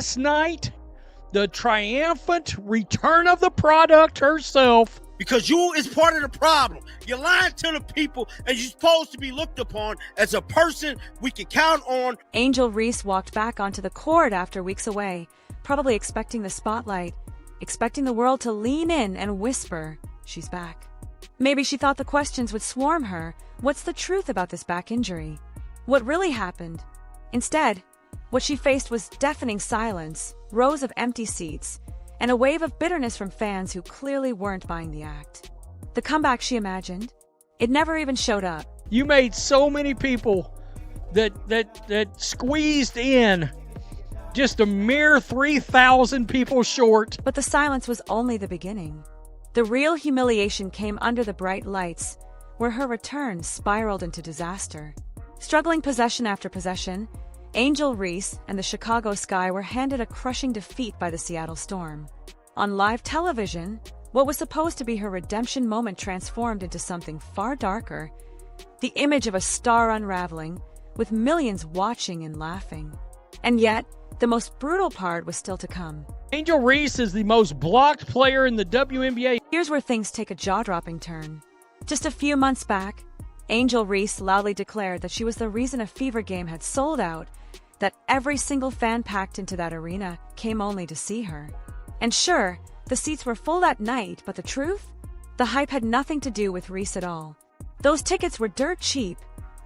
last night, the triumphant return of the product herself. Because you is part of the problem. You're lying to the people, and you're supposed to be looked upon as a person we can count on. Angel Reese walked back onto the court after weeks away, probably expecting the spotlight, expecting the world to lean in and whisper, she's back. Maybe she thought the questions would swarm her. What's the truth about this back injury? What really happened? Instead, what she faced was deafening silence, rows of empty seats, and a wave of bitterness from fans who clearly weren't buying the act. The comeback she imagined, it never even showed up. You made so many people that squeezed in, just a mere 3,000 people short. But the silence was only the beginning. The real humiliation came under the bright lights, where her return spiraled into disaster. Struggling possession after possession, Angel Reese and the Chicago Sky were handed a crushing defeat by the Seattle Storm. On live television, what was supposed to be her redemption moment transformed into something far darker, the image of a star unraveling, with millions watching and laughing. And yet, the most brutal part was still to come. Angel Reese is the most blocked player in the WNBA. Here's where things take a jaw-dropping turn. Just a few months back, Angel Reese loudly declared that she was the reason a Fever game had sold out, that every single fan packed into that arena came only to see her. And sure, the seats were full that night, but the truth? The hype had nothing to do with Reese at all. Those tickets were dirt cheap,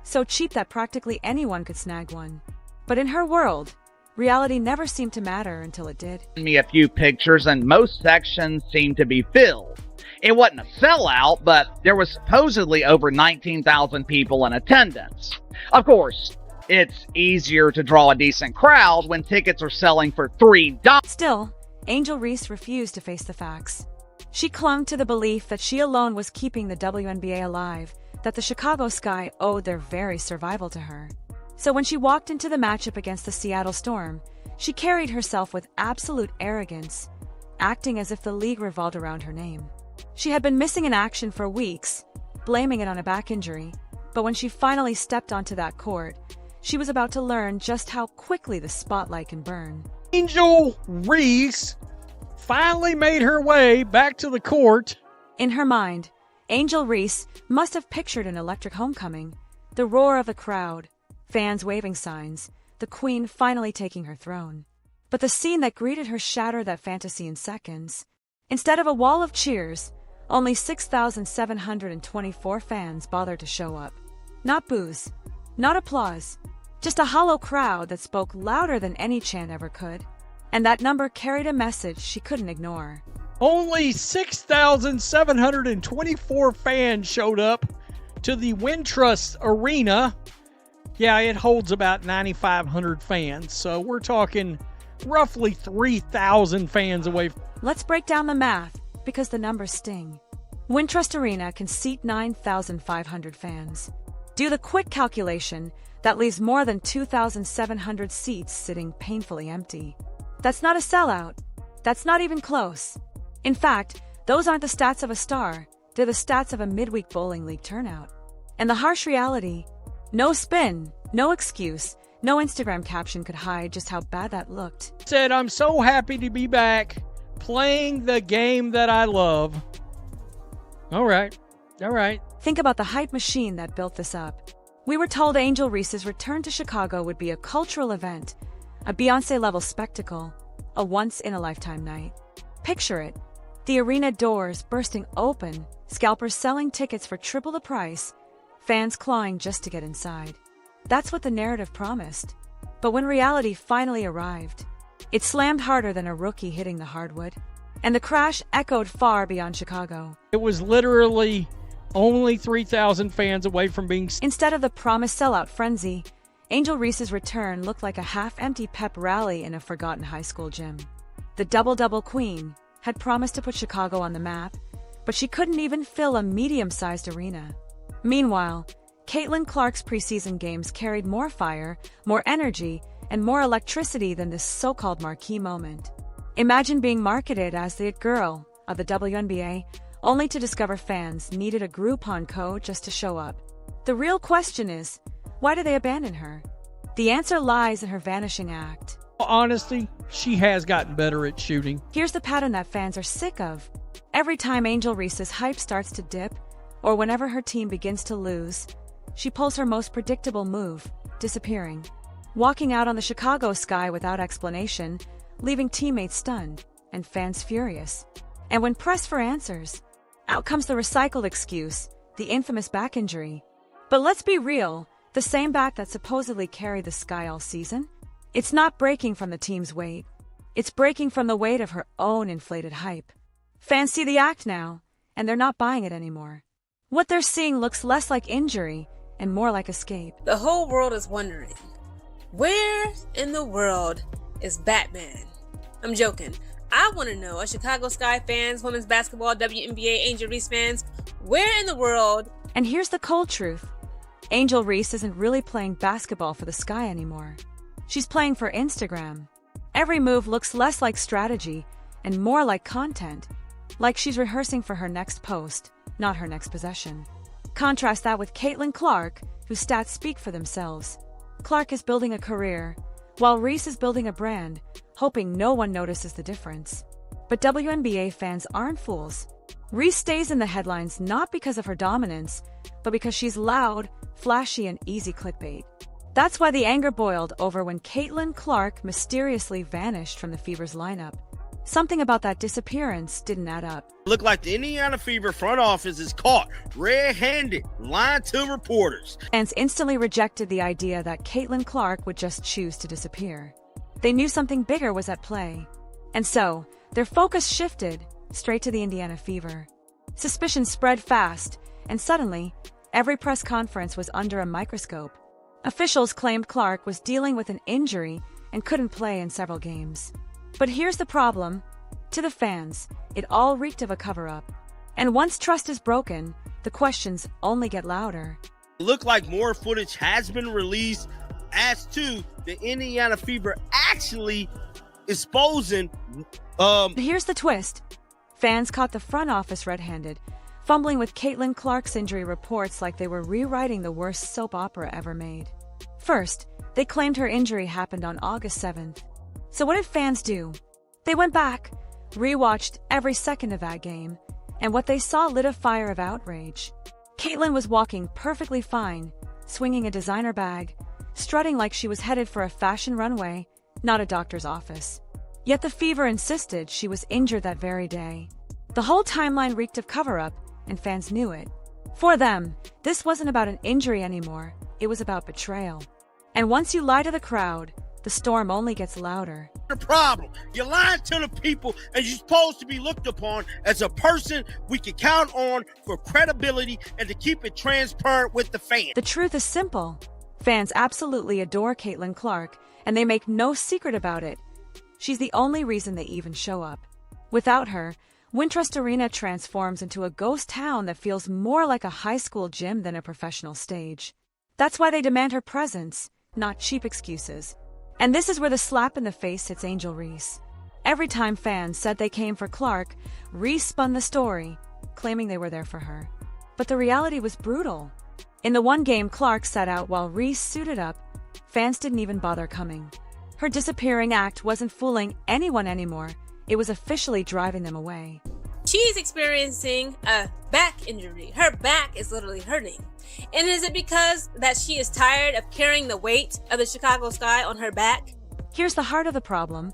so cheap that practically anyone could snag one. But in her world, reality never seemed to matter until it did. Me a few pictures, and most sections seemed to be filled. It wasn't a sellout, but there was supposedly over 19,000 people in attendance. Of course, it's easier to draw a decent crowd when tickets are selling for $3. Still, Angel Reese refused to face the facts. She clung to the belief that she alone was keeping the WNBA alive, that the Chicago Sky owed their very survival to her. So when she walked into the matchup against the Seattle Storm, she carried herself with absolute arrogance, acting as if the league revolved around her name. She had been missing in action for weeks, blaming it on a back injury, but when she finally stepped onto that court, she was about to learn just how quickly the spotlight can burn. Angel Reese finally made her way back to the court. In her mind, Angel Reese must have pictured an electric homecoming, the roar of the crowd, fans waving signs, the queen finally taking her throne. But the scene that greeted her shattered that fantasy in seconds. Instead of a wall of cheers, only 6,724 fans bothered to show up. Not boos, not applause, just a hollow crowd that spoke louder than any chant ever could. And that number carried a message she couldn't ignore. Only 6,724 fans showed up to the Wintrust Arena. Yeah, it holds about 9,500 fans, so we're talking roughly 3,000 fans away. Let's break down the math, because the numbers sting. Wintrust Arena can seat 9,500 fans. Do the quick calculation, that leaves more than 2,700 seats sitting painfully empty. That's not a sellout. That's not even close. In fact, those aren't the stats of a star, they're the stats of a midweek bowling league turnout. And the harsh reality, no spin, no excuse, no Instagram caption could hide just how bad that looked. Said, I'm so happy to be back, playing the game that I love. All right. Think about the hype machine that built this up. We were told Angel Reese's return to Chicago would be a cultural event, a Beyoncé-level spectacle, a once-in-a-lifetime night. Picture it. The arena doors bursting open, scalpers selling tickets for triple the price, fans clawing just to get inside. That's what the narrative promised. But when reality finally arrived, it slammed harder than a rookie hitting the hardwood. And the crash echoed far beyond Chicago. It was literally only 3,000 fans away from being... Instead of the promised sellout frenzy, Angel Reese's return looked like a half-empty pep rally in a forgotten high school gym. The double-double queen had promised to put Chicago on the map, but she couldn't even fill a medium-sized arena. Meanwhile, Caitlin Clark's preseason games carried more fire, more energy, and more electricity than this so-called marquee moment. Imagine being marketed as the it girl of the WNBA, only to discover fans needed a Groupon code just to show up. The real question is, why did they abandon her? The answer lies in her vanishing act. Honesty, she has gotten better at shooting. Here's the pattern that fans are sick of. Every time Angel Reese's hype starts to dip, or whenever her team begins to lose, she pulls her most predictable move, disappearing. Walking out on the Chicago sky without explanation, leaving teammates stunned, and fans furious. And when pressed for answers, out comes the recycled excuse, the infamous back injury. But let's be real, the same back that supposedly carried the sky all season? It's not breaking from the team's weight. It's breaking from the weight of her own inflated hype. Fans see the act now, and they're not buying it anymore. What they're seeing looks less like injury and more like escape. The whole world is wondering, where in the world is Batman? I'm joking. I want to know, Chicago Sky fans, women's basketball, WNBA, Angel Reese fans, where in the world? And here's the cold truth. Angel Reese isn't really playing basketball for the sky anymore. She's playing for Instagram. Every move looks less like strategy and more like content, like she's rehearsing for her next post, not her next possession. Contrast that with Caitlin Clark, whose stats speak for themselves. Clark is building a career, while Reese is building a brand, hoping no one notices the difference. But WNBA fans aren't fools. Reese stays in the headlines not because of her dominance, but because she's loud, flashy, and easy clickbait. That's why the anger boiled over when Caitlin Clark mysteriously vanished from the Fever's lineup. Something about that disappearance didn't add up. Looked like the Indiana Fever front office is caught red-handed, lying to reporters. Fans instantly rejected the idea that Caitlin Clark would just choose to disappear. They knew something bigger was at play. And so, their focus shifted straight to the Indiana Fever. Suspicion spread fast, and suddenly, every press conference was under a microscope. Officials claimed Clark was dealing with an injury and couldn't play in several games. But here's the problem. To the fans, it all reeked of a cover-up. And once trust is broken, the questions only get louder. It looked like more footage has been released as to the Indiana Fever actually exposing. Here's the twist. Fans caught the front office red-handed, fumbling with Caitlin Clark's injury reports like they were rewriting the worst soap opera ever made. First, they claimed her injury happened on August 7th. So what did fans do? They went back, rewatched every second of that game, and what they saw lit a fire of outrage. Caitlin was walking perfectly fine, swinging a designer bag, strutting like she was headed for a fashion runway, not a doctor's office. Yet the Fever insisted she was injured that very day. The whole timeline reeked of cover-up, and fans knew it. For them, this wasn't about an injury anymore, it was about betrayal. And once you lie to the crowd, the storm only gets louder. The problem, you're lying to the people, and you're supposed to be looked upon as a person we can count on for credibility and to keep it transparent with the fans. The truth is simple. Fans absolutely adore Caitlin Clark, and they make no secret about it. She's the only reason they even show up. Without her, Wintrust Arena transforms into a ghost town that feels more like a high school gym than a professional stage. That's why they demand her presence, not cheap excuses. And this is where the slap in the face hits Angel Reese. Every time fans said they came for Clark, Reese spun the story, claiming they were there for her. But the reality was brutal. In the one game Clark sat out while Reese suited up, fans didn't even bother coming. Her disappearing act wasn't fooling anyone anymore. It was officially driving them away. She's experiencing a back injury. Her back is literally hurting. And is it because that she is tired of carrying the weight of the Chicago Sky on her back? Here's the heart of the problem.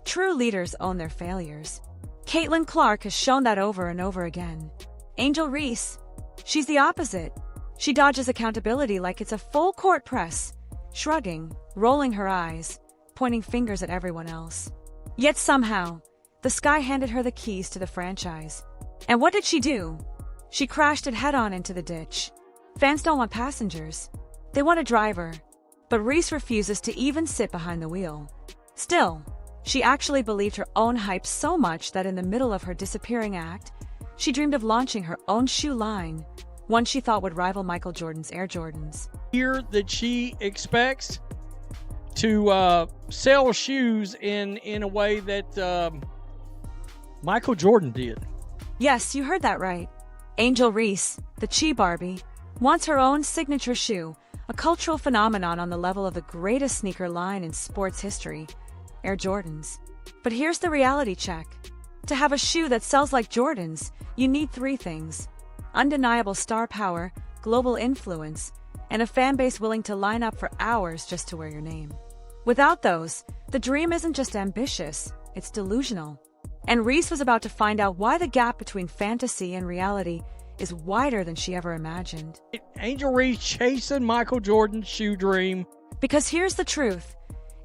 True leaders own their failures. Caitlin Clark has shown that over and over again. Angel Reese, she's the opposite. She dodges accountability like it's a full court press, shrugging, rolling her eyes, pointing fingers at everyone else. Yet somehow, the Sky handed her the keys to the franchise. And what did she do? She crashed it head-on into the ditch. Fans don't want passengers. They want a driver. But Reese refuses to even sit behind the wheel. Still, she actually believed her own hype so much that in the middle of her disappearing act, she dreamed of launching her own shoe line, one she thought would rival Michael Jordan's Air Jordans. Here that she expects to sell shoes in a way that Michael Jordan did. Yes, you heard that right. Angel Reese, the Chi Barbie, wants her own signature shoe, a cultural phenomenon on the level of the greatest sneaker line in sports history, Air Jordans. But here's the reality check. To have a shoe that sells like Jordans, you need 3 things: undeniable star power, global influence, and a fan base willing to line up for hours just to wear your name. Without those, the dream isn't just ambitious, it's delusional. And Reese was about to find out why the gap between fantasy and reality is wider than she ever imagined. Angel Reese chasing Michael Jordan's shoe dream. Because here's the truth.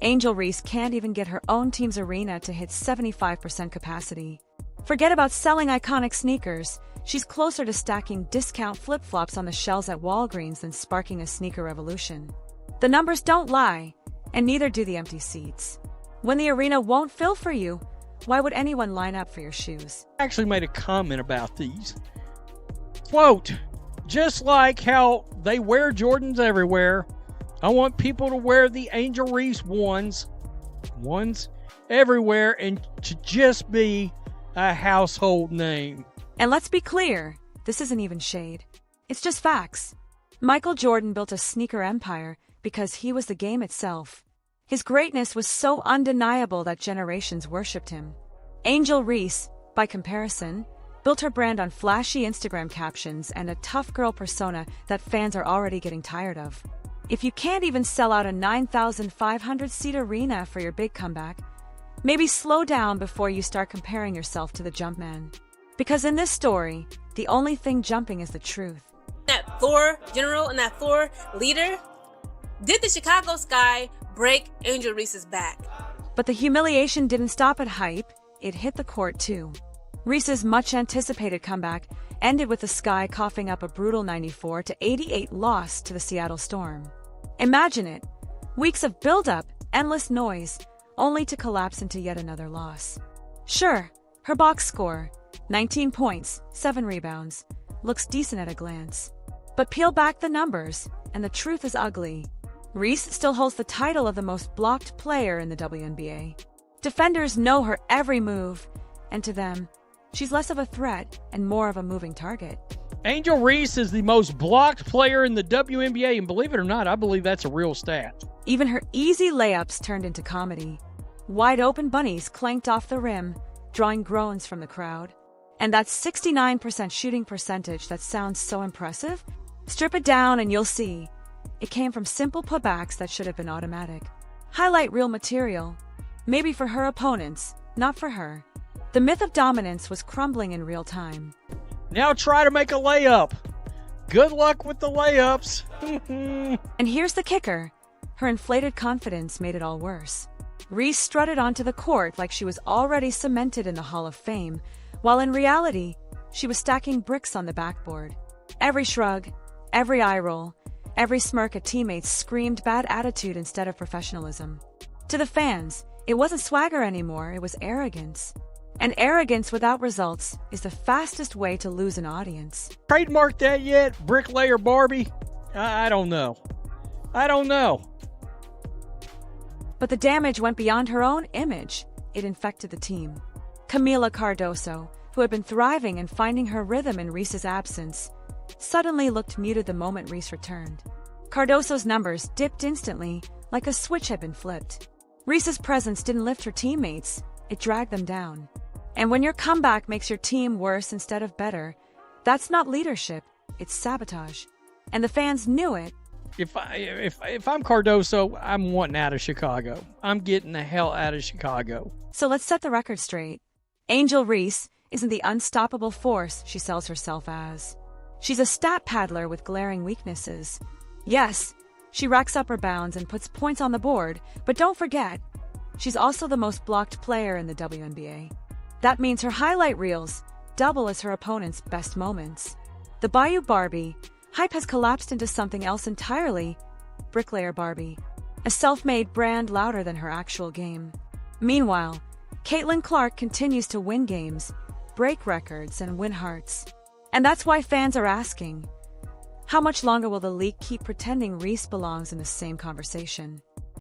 Angel Reese can't even get her own team's arena to hit 75% capacity. Forget about selling iconic sneakers. She's closer to stacking discount flip-flops on the shelves at Walgreens than sparking a sneaker revolution. The numbers don't lie, and neither do the empty seats. When the arena won't fill for you, why would anyone line up for your shoes? I actually made a comment about these. Quote, just like how they wear Jordans everywhere, I want people to wear the Angel Reese ones everywhere and to just be a household name. And let's be clear, this isn't even shade. It's just facts. Michael Jordan built a sneaker empire because he was the game itself. His greatness was so undeniable that generations worshipped him. Angel Reese, by comparison, built her brand on flashy Instagram captions and a tough girl persona that fans are already getting tired of. If you can't even sell out a 9,500-seat arena for your big comeback, maybe slow down before you start comparing yourself to the Jumpman. Because in this story, the only thing jumping is the truth. That Thor general and that Thor leader, did the Chicago Sky break Angel Reese's back? But the humiliation didn't stop at hype, it hit the court too. Reese's much-anticipated comeback ended with the Sky coughing up a brutal 94-88 loss to the Seattle Storm. Imagine it. Weeks of build-up, endless noise, only to collapse into yet another loss. Sure, her box score, 19 points, 7 rebounds, looks decent at a glance. But peel back the numbers, and the truth is ugly. Reese still holds the title of the most blocked player in the WNBA. Defenders know her every move, and to them, she's less of a threat and more of a moving target. Angel Reese is the most blocked player in the WNBA, and believe it or not, I believe that's a real stat. Even her easy layups turned into comedy. Wide-open bunnies clanked off the rim, drawing groans from the crowd. And that 69% shooting percentage that sounds so impressive? Strip it down and you'll see. It came from simple putbacks that should have been automatic. Highlight reel material. Maybe for her opponents, not for her. The myth of dominance was crumbling in real time. Now try to make a layup. Good luck with the layups. And here's the kicker. Her inflated confidence made it all worse. Reese strutted onto the court like she was already cemented in the Hall of Fame, while in reality, she was stacking bricks on the backboard. Every shrug, every eye roll, every smirk at teammates screamed bad attitude instead of professionalism. To the fans, it wasn't swagger anymore, it was arrogance. And arrogance without results is the fastest way to lose an audience. Trademarked that yet, Bricklayer Barbie? I don't know. But the damage went beyond her own image. It infected the team. Camila Cardoso, who had been thriving and finding her rhythm in Reese's absence, suddenly looked muted the moment Reese returned. Cardoso's numbers dipped instantly, like a switch had been flipped. Reese's presence didn't lift her teammates, it dragged them down. And when your comeback makes your team worse instead of better, that's not leadership, it's sabotage. And the fans knew it. If I'm Cardoso, I'm wanting out of Chicago. I'm getting the hell out of Chicago. So let's set the record straight. Angel Reese isn't the unstoppable force she sells herself as. She's a stat paddler with glaring weaknesses. Yes, she racks up rebounds and puts points on the board, but don't forget, she's also the most blocked player in the WNBA. That means her highlight reels double as her opponent's best moments. The Bayou Barbie hype has collapsed into something else entirely, Bricklayer Barbie, a self-made brand louder than her actual game. Meanwhile, Caitlin Clark continues to win games, break records, and win hearts. And that's why fans are asking, how much longer will the league keep pretending Reese belongs in the same conversation?